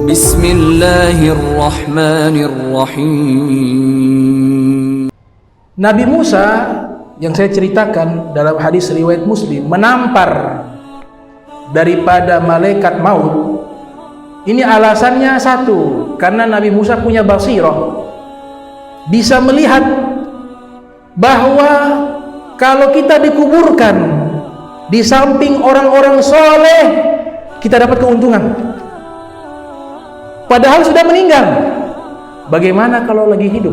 Bismillahirrahmanirrahim. Nabi Musa yang saya ceritakan dalam hadis riwayat Muslim menampar daripada malaikat maut. Ini alasannya satu, karena Nabi Musa punya basirah, bisa melihat bahwa kalau kita dikuburkan di samping orang-orang soleh, kita dapat keuntungan. Padahal sudah meninggal. Bagaimana kalau lagi hidup?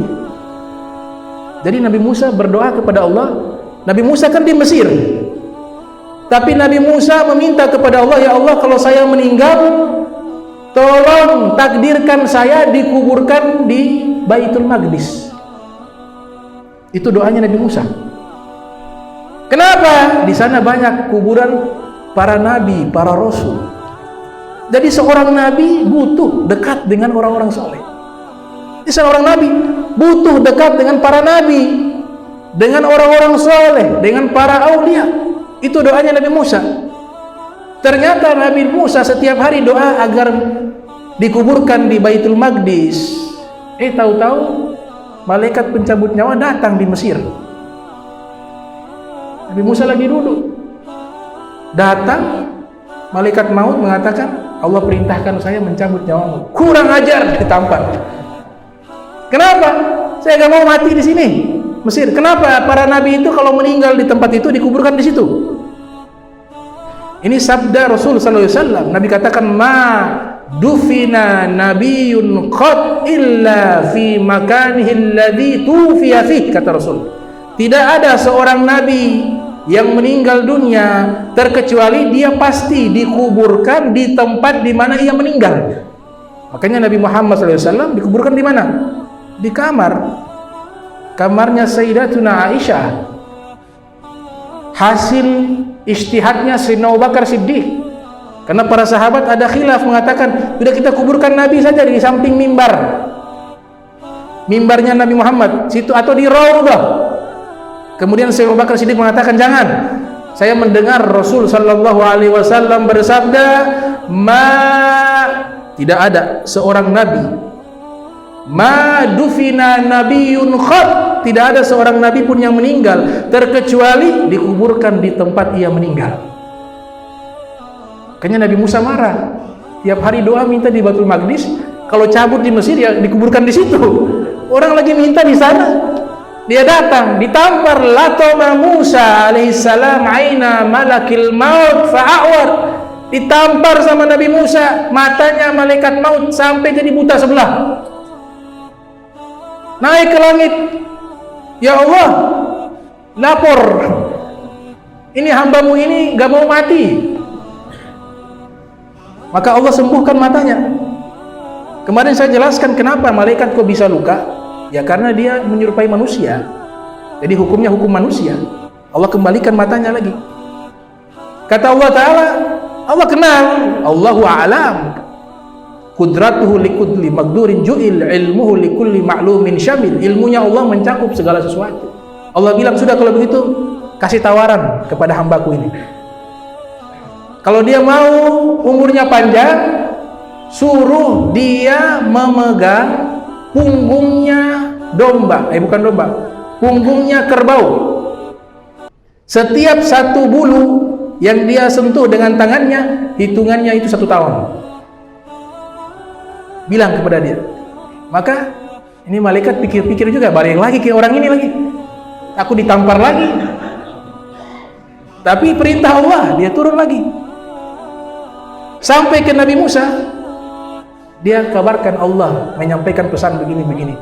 Jadi Nabi Musa berdoa kepada Allah. Nabi Musa kan di Mesir, tapi Nabi Musa meminta kepada Allah, ya Allah, kalau saya meninggal, tolong takdirkan saya dikuburkan di Baitul Maqdis. Itu doanya Nabi Musa. Kenapa? Di sana banyak kuburan para nabi, para rasul. Jadi seorang nabi butuh dekat dengan orang-orang soleh. Jadi seorang nabi butuh dekat dengan para nabi, dengan orang-orang soleh, dengan para aulia. Itu doanya Nabi Musa. Ternyata Nabi Musa setiap hari doa agar dikuburkan di Baitul Maqdis. Tahu-tahu malaikat pencabut nyawa datang di Mesir. Nabi Musa lagi duduk, datang malaikat maut mengatakan, Allah perintahkan saya mencabut nyawamu. Kurang ajar, ditampar. Kenapa? Saya gak mau mati di sini, Mesir. Kenapa? Para nabi itu kalau meninggal di tempat itu dikuburkan di situ. Ini sabda Rasul sallallahu alaihi wasallam. Nabi katakan, ma dufina nabiyyun qad illa fi makanihi alladhi tufiya fihi, kata Rasul. Tidak ada seorang nabi yang meninggal dunia terkecuali dia pasti dikuburkan di tempat di mana ia meninggal. Makanya Nabi Muhammad SAW dikuburkan di mana? Di kamarnya Sayyidatuna Aisyah, hasil ijtihadnya Sayyidina Abu Bakar Siddiq. Karena para sahabat ada khilaf mengatakan, sudah kita kuburkan Nabi saja di samping mimbarnya Nabi Muhammad situ, atau di Raudhah. Kemudian Sayyidina Abu Bakar Siddiq mengatakan, jangan. Saya mendengar Rasul sallallahu alaihi wasallam bersabda, tidak ada seorang nabi, ma dufina nabiyyun khat, tidak ada seorang nabi pun yang meninggal terkecuali dikuburkan di tempat ia meninggal. Makanya Nabi Musa marah. Tiap hari doa minta di Baitul Maqdis, kalau cabut di Mesir ya dikuburkan di situ. Orang lagi minta di sana. Dia datang, ditampar. Latoma Musa alaihissalam aina malakil maut fa'awar. Ditampar sama Nabi Musa, matanya malaikat maut sampai jadi buta sebelah. Naik ke langit, ya Allah, lapor, ini hambamu ini gak mau mati. Maka Allah sembuhkan matanya. Kemarin saya jelaskan kenapa malaikat kok bisa luka. Ya karena dia menyerupai manusia. Jadi hukumnya hukum manusia. Allah kembalikan matanya lagi. Kata Allah Ta'ala, Allah kenal, Allahu a'lam, qudratuhu likulli maqdurin ju'il, ilmuhu likulli ma'lumin syamil. Ilmunya Allah mencakup segala sesuatu. Allah bilang, sudah kalau begitu kasih tawaran kepada hambaku ini. Kalau dia mau umurnya panjang, suruh dia memegang punggungnya domba, bukan domba, punggungnya kerbau. Setiap satu bulu yang dia sentuh dengan tangannya, hitungannya itu 1 tahun. Bilang kepada dia. Maka ini malaikat pikir-pikir juga, balik lagi ke orang ini lagi, aku ditampar lagi. Tapi perintah Allah, dia turun lagi. Sampai ke Nabi Musa, dia kabarkan Allah menyampaikan pesan begini-begini.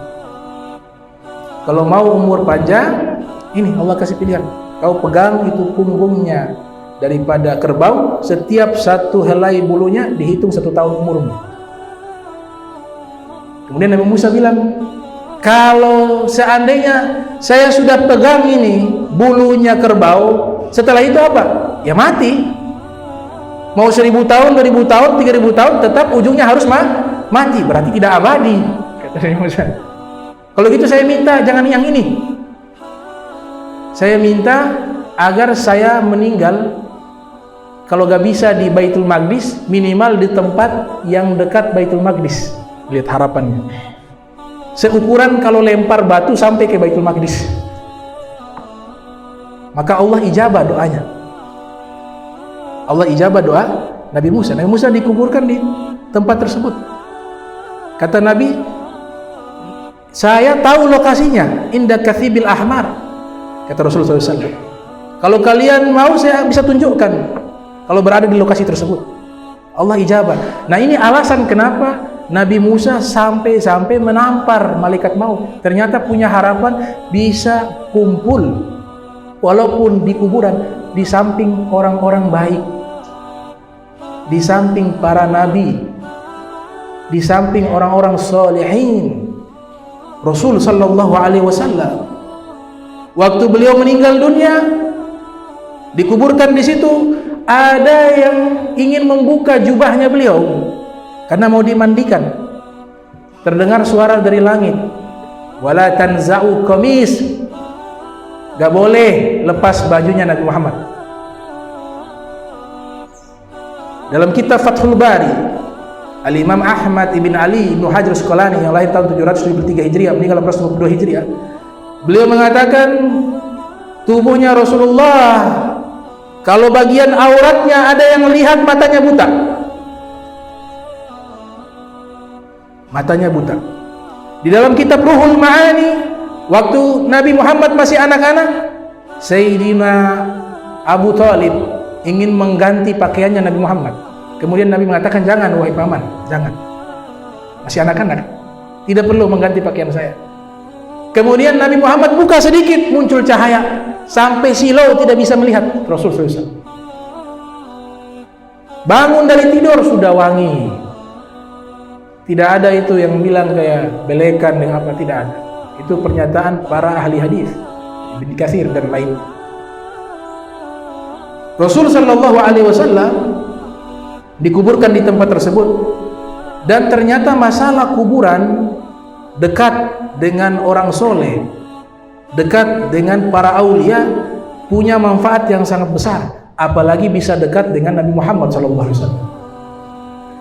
Kalau mau umur panjang, ini Allah kasih pilihan. Kau pegang itu punggungnya daripada kerbau, setiap satu helai bulunya dihitung 1 tahun umurmu. Kemudian Nabi Musa bilang, kalau seandainya saya sudah pegang ini bulunya kerbau, setelah itu apa? Ya mati. Mau 1000 tahun, 2000 tahun, 3000 tahun, tetap ujungnya harus mati. Berarti tidak abadi, kata Nabi Musa. Kalau gitu saya minta jangan yang ini. Saya minta agar saya meninggal kalau gak bisa di Baitul Maqdis, minimal di tempat yang dekat Baitul Maqdis. Lihat harapannya. Seukuran kalau lempar batu sampai ke Baitul Maqdis. Maka Allah ijabah doanya. Allah ijabah doa Nabi Musa. Nabi Musa dikuburkan di tempat tersebut. Kata Nabi, saya tahu lokasinya, inda Kathibil Ahmar. Kata Rasulullah SAW. Kalau kalian mau, saya bisa tunjukkan kalau berada di lokasi tersebut. Allah ijabah. Nah, ini alasan kenapa Nabi Musa sampai menampar malaikat maut. Ternyata punya harapan bisa kumpul walaupun di kuburan, di samping orang-orang baik, di samping para nabi, di samping orang-orang salihin. Rasul sallallahu alaihi wasallam waktu beliau meninggal dunia dikuburkan di situ, ada yang ingin membuka jubahnya beliau karena mau dimandikan. Terdengar suara dari langit, wala tanza'u qamis, gak boleh lepas bajunya Nabi Muhammad. Dalam kitab Fathul Bari, Al-Imam Ahmad ibn Ali ibn Hajar Asqalani yang lahir tahun 773 Hijriah, meninggal 1852 Hijriah, beliau mengatakan tubuhnya Rasulullah, kalau bagian auratnya ada yang lihat matanya buta. Matanya buta. Di dalam kitab Ruhul Ma'ani, waktu Nabi Muhammad masih anak-anak, Sayyidina Abu Thalib ingin mengganti pakaiannya Nabi Muhammad. Kemudian Nabi mengatakan, jangan wahai paman, jangan. Masih anak-anak, tidak perlu mengganti pakaian saya. Kemudian Nabi Muhammad buka sedikit, muncul cahaya sampai silau tidak bisa melihat Rasul SAW. Bangun dari tidur sudah wangi. Tidak ada itu yang bilang kayak belekan dengan apa, tidak ada. Itu pernyataan para ahli hadis, Ibnu Katsir dan lain. Rasul sallallahu alaihi wasallam dikuburkan di tempat tersebut, dan ternyata masalah kuburan dekat dengan orang soleh, dekat dengan para aulia, punya manfaat yang sangat besar, apalagi bisa dekat dengan Nabi Muhammad SAW.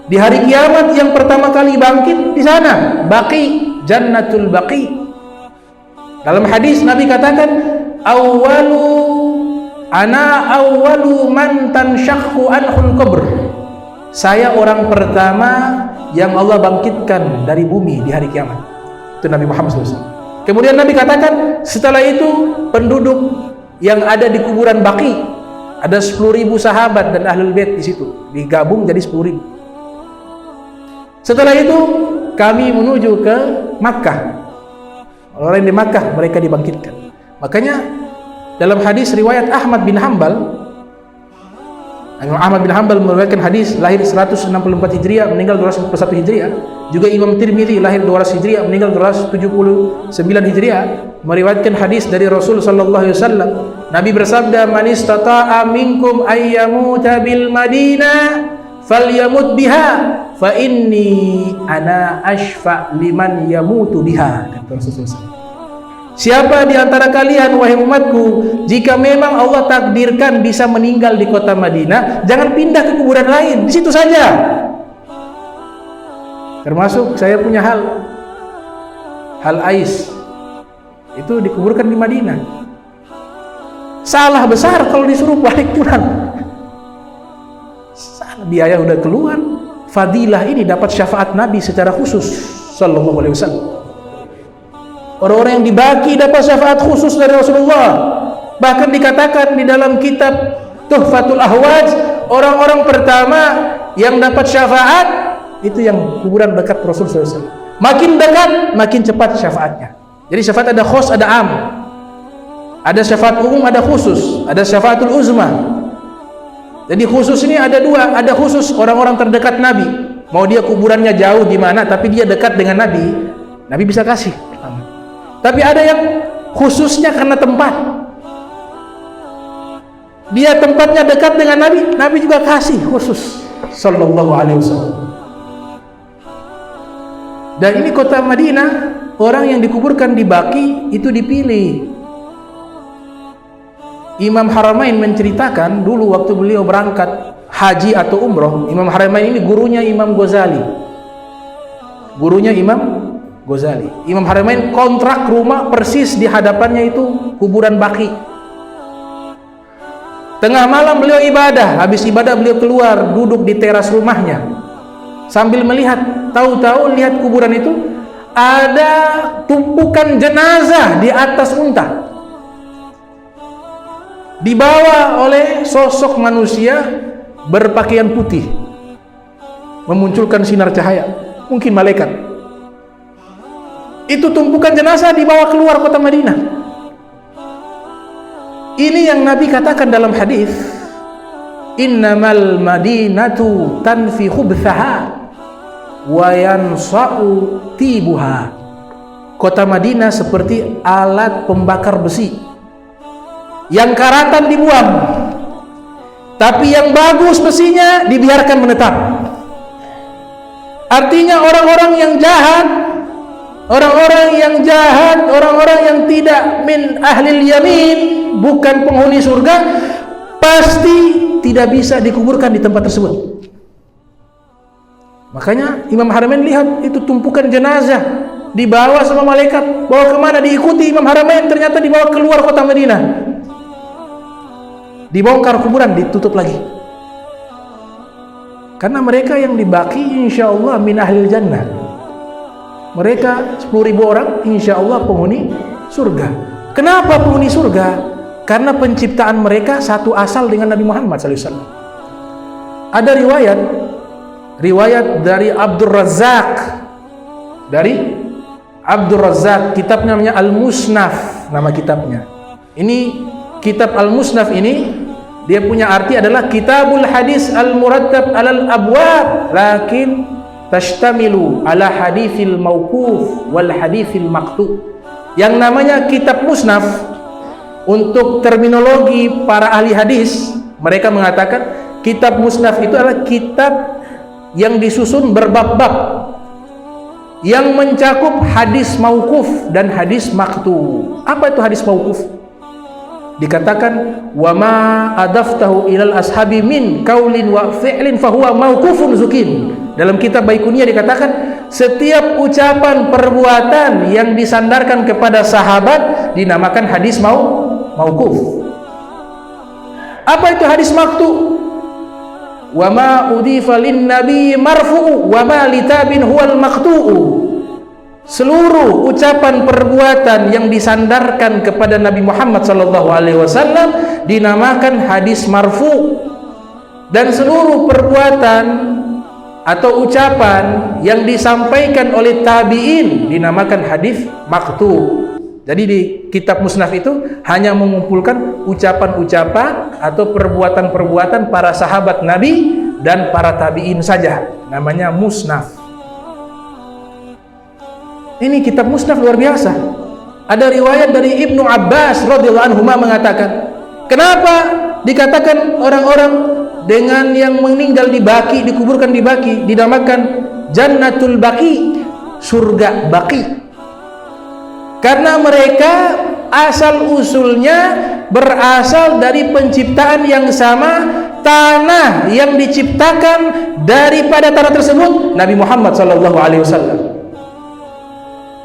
Di hari kiamat yang pertama kali bangkit di sana, Baqi, Jannatul Baqi. Dalam hadis Nabi katakan, awwalu man tanshaqqu anhul qabr. Saya orang pertama yang Allah bangkitkan dari bumi di hari kiamat. Itu Nabi Muhammad SAW. Kemudian Nabi katakan, setelah itu penduduk yang ada di kuburan Baqi, ada 10.000 sahabat dan ahlul bait di situ, digabung jadi 10.000. Setelah itu kami menuju ke Makkah. Orang di Makkah mereka dibangkitkan. Makanya dalam hadis riwayat Ahmad bin Hanbal, Ahmad bin Hanbal meriwayatkan hadis, lahir 164 Hijriah, meninggal 241 Hijriah. Juga Imam Tirmidzi lahir 200 Hijriah, meninggal 279 Hijriah, meriwayatkan hadis dari Rasul sallallahu alaihi wasallam. Nabi bersabda, "Man istata'a minkum ayyamuta bil Madinah falyamut biha fa inni ana ashfa liman yamutu biha." Kata Rasulullah. Siapa di antara kalian wahai umatku, jika memang Allah takdirkan bisa meninggal di kota Madinah, jangan pindah ke kuburan lain, di situ saja. Termasuk saya punya hal Ais itu dikuburkan di Madinah. Salah besar kalau disuruh balik pulang. Salah, biaya udah keluar. Fadilah ini dapat syafaat Nabi secara khusus sallallahu alaihi wasallam. Orang-orang yang dibagi dapat syafaat khusus dari Rasulullah. Bahkan dikatakan di dalam kitab Tuhfatul Ahwaz, orang-orang pertama yang dapat syafaat itu yang kuburan dekat Rasulullah SAW. Makin dekat, makin cepat syafaatnya. Jadi syafaat ada khos, ada am. Ada syafaat umum, ada khusus. Ada syafaatul uzma. Jadi khusus ini ada dua. Ada khusus orang-orang terdekat Nabi. Mau dia kuburannya jauh di mana, tapi dia dekat dengan Nabi, Nabi bisa kasih. Tapi ada yang khususnya karena tempat. Dia tempatnya dekat dengan Nabi, Nabi juga kasih khusus sallallahu alaihi wasallam. Dan ini kota Madinah, orang yang dikuburkan di Baqi itu dipilih. Imam Haramain menceritakan dulu waktu beliau berangkat haji atau umroh, Imam Haramain ini gurunya Imam Ghazali. Imam Haramain kontrak rumah persis di hadapannya itu kuburan Baqi. Tengah malam beliau ibadah, habis ibadah beliau keluar duduk di teras rumahnya sambil melihat, tahu-tahu lihat kuburan itu ada tumpukan jenazah di atas unta, dibawa oleh sosok manusia berpakaian putih, memunculkan sinar cahaya, mungkin malaikat. Itu tumpukan jenazah dibawa keluar kota Madinah. Ini yang Nabi katakan dalam hadis, innamal madinatu tanfi khubthaha wa yansa'u tibuha. Kota Madinah seperti alat pembakar besi, yang karatan dibuang, tapi yang bagus besinya dibiarkan menetap. Artinya orang-orang yang jahat, orang-orang yang tidak min ahlil yamin, bukan penghuni surga, pasti tidak bisa dikuburkan di tempat tersebut. Makanya Imam Haramain lihat itu tumpukan jenazah dibawa sama malaikat, bawa kemana? Diikuti Imam Haramain, ternyata dibawa keluar kota Madinah, dibongkar kuburan, ditutup lagi. Karena mereka yang di Baqi insya Allah min ahlil jannah, mereka 10.000 orang insya Allah penghuni surga. Kenapa penghuni surga? Karena penciptaan mereka satu asal dengan Nabi Muhammad SAW. Ada riwayat dari Abdul Razzaq, kitabnya namanya Al-Musnaf, nama kitabnya. Ini kitab Al-Musnaf ini, dia punya arti adalah kitabul hadis al-murattab alal abwab, lakin tashtamilu ala hadithil mauquf wal hadithil maqtu. Yang namanya kitab Musnaf, untuk terminologi para ahli hadis, mereka mengatakan kitab Musnaf itu adalah kitab yang disusun berbab-bab, yang mencakup hadis mauquf dan hadis maqtu. Apa itu hadis mauquf? Dikatakan wa ma adaftahu ilal ashabi min qaulin wa fi'lin fahuwa mauqufun zukin. Dalam kitab Baikuniyah dikatakan setiap ucapan perbuatan yang disandarkan kepada sahabat dinamakan hadis mauquf. Apa itu hadis maqtu? Wa ma udifa lin nabi marfu'u wa ma litabin huwal maqtu'u. Seluruh ucapan perbuatan yang disandarkan kepada Nabi Muhammad SAW dinamakan hadis marfu', dan seluruh perbuatan atau ucapan yang disampaikan oleh tabi'in dinamakan hadis maqtu'. Jadi di kitab Musnaf itu hanya mengumpulkan ucapan-ucapan atau perbuatan-perbuatan para sahabat Nabi dan para tabi'in saja, namanya Musnaf. Ini kitab Musnaf luar biasa. Ada riwayat dari Ibnu Abbas radhiyallahu anhu mengatakan, kenapa dikatakan orang-orang dengan yang meninggal di Baqi, dikuburkan di Baqi, dinamakan Jannatul Baqi, surga Baqi? Karena mereka asal usulnya berasal dari penciptaan yang sama, tanah yang diciptakan daripada tanah tersebut Nabi Muhammad SAW.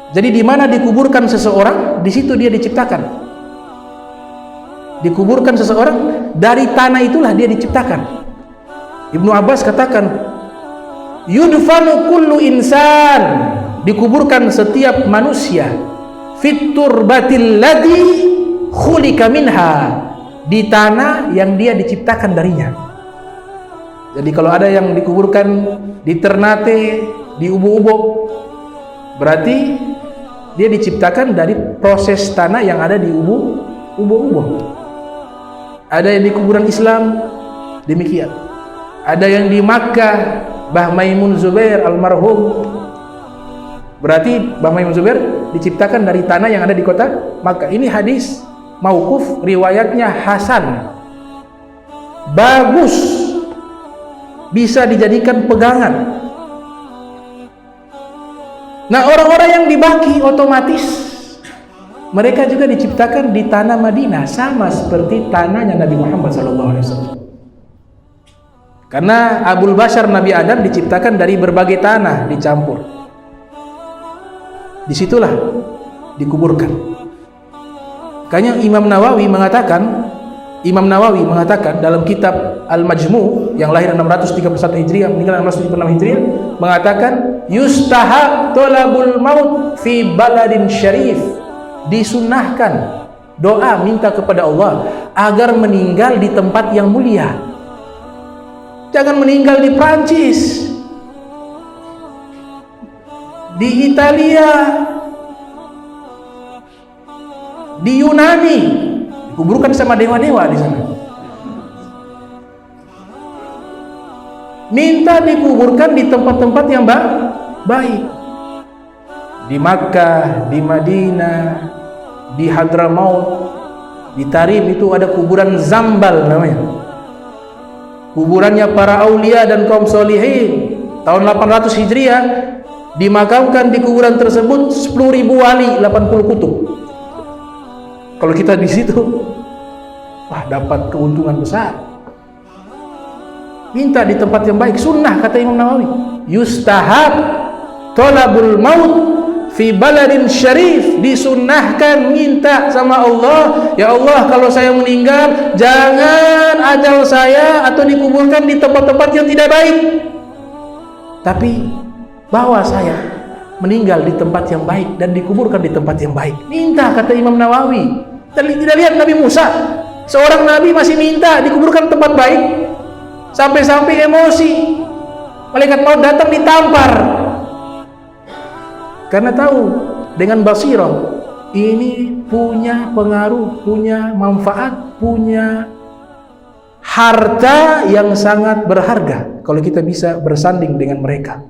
Jadi di mana dikuburkan seseorang, di situ dia diciptakan. Dikuburkan seseorang, dari tanah itulah dia diciptakan. Ibnu Abbas katakan, yudfanu kullu insan, dikuburkan setiap manusia, fit turbatil ladzi khulika minha, di tanah yang dia diciptakan darinya. Jadi kalau ada yang dikuburkan di Ternate, di Ubuk-Ubuk, berarti dia diciptakan dari proses tanah yang ada di Ubuk-Ubuk. Ada yang di kuburan Islam demikian. Ada yang di Makkah, Mbah Maimun Zubair almarhum, berarti Mbah Maimun Zubair diciptakan dari tanah yang ada di kota Makkah. Ini hadis mauquf, riwayatnya hasan, bagus, bisa dijadikan pegangan. Nah, orang-orang yang di Baqi otomatis mereka juga diciptakan di tanah Madinah, sama seperti tanahnya Nabi Muhammad SAW. Karena Abul Bashar Nabi Adam diciptakan dari berbagai tanah dicampur. Disitulah dikuburkan. Makanya Imam Nawawi mengatakan dalam kitab Al-Majmu' yang lahir 631 Hijriah meninggal 676 Hijriah mengatakan yustahab thalabul maut fi baladin syarif, disunnahkan doa minta kepada Allah agar meninggal di tempat yang mulia. Jangan meninggal di Prancis, di Italia, di Yunani, dikuburkan sama dewa-dewa di sana. Minta dikuburkan di tempat-tempat yang baik. Di Makkah, di Madinah, di Hadramaut, di Tarim itu ada kuburan Zambal namanya. Kuburannya para aulia dan kaum solihin. Tahun 800 Hijriah dimakamkan di kuburan tersebut 10.000 wali, 80 kutub. Kalau kita di situ, wah, dapat keuntungan besar. Minta di tempat yang baik, sunnah kata Imam Nawawi. Yustahab thalabul maut fi baladin syarif, disunnahkan minta sama Allah, ya Allah kalau saya meninggal jangan ajal saya atau dikuburkan di tempat-tempat yang tidak baik, tapi bawa saya meninggal di tempat yang baik dan dikuburkan di tempat yang baik. Minta kata Imam Nawawi. Tidak lihat Nabi Musa, seorang nabi masih minta dikuburkan tempat baik, sampai-sampai emosi, malaikat maut datang ditampar. Karena tahu dengan basirah ini punya pengaruh, punya manfaat, punya harta yang sangat berharga kalau kita bisa bersanding dengan mereka.